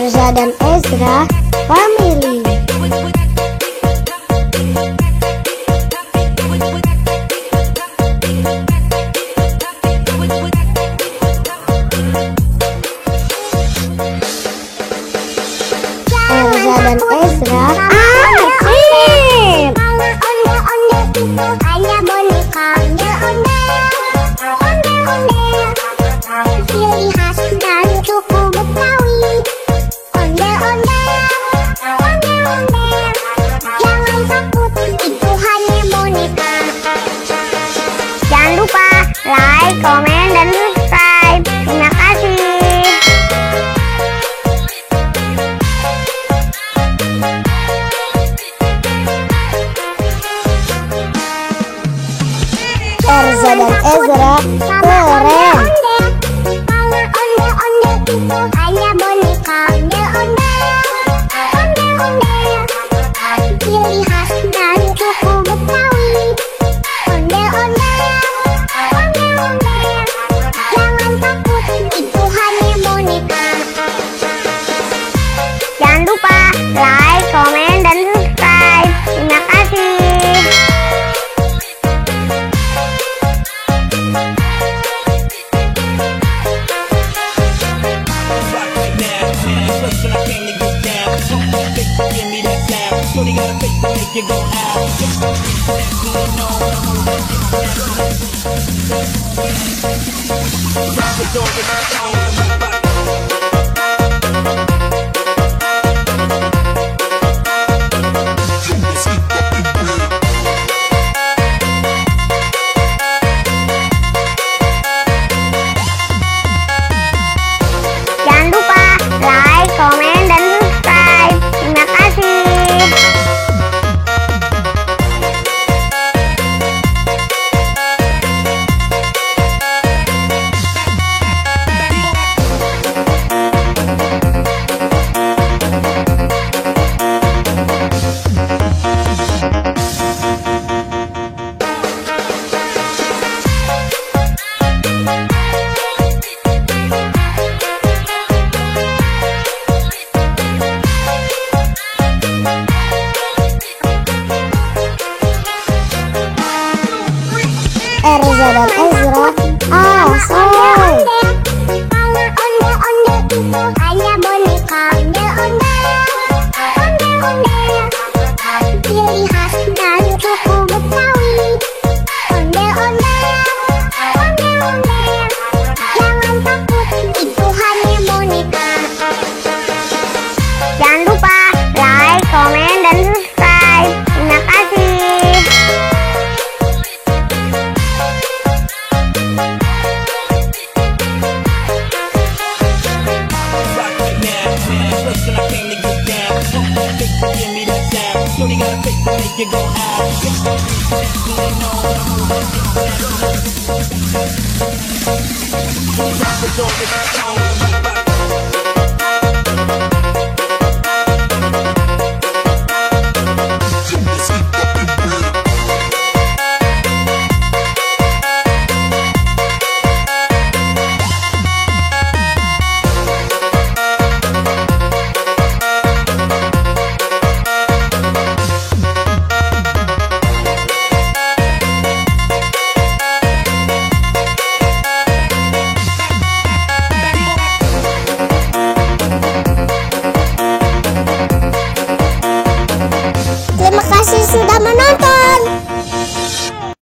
Erza dan Ezra Family. Erza dan Ezra Arif. Hanya boneka ciri khas dan suku Betawi. Ondel-ondel, jangan takut, itu hanya boneka. Jangan lupa like, komen, dan subscribe. Terima kasih. Erza dan Ezra keren. Ondel-ondel itu hanya boneka. Ondel-ondel, ciri khas dan suku Betawi. Ondel-ondel, jangan takut, itu hanya boneka. Jangan lupa like, komen, dan subscribe. Terima kasih. Jangan lupa like, komen, dan subscribe. Terima kasih. Erza dan Ezra Asoy. Ondel-ondel itu hanya boneka. Ondel-ondel, ciri khas dan suku Betawi. Ondel-ondel, jangan takut, itu hanya boneka. Jangan lupa like, komen, dan subscribe. Terima kasih. Terima kasih sudah menonton.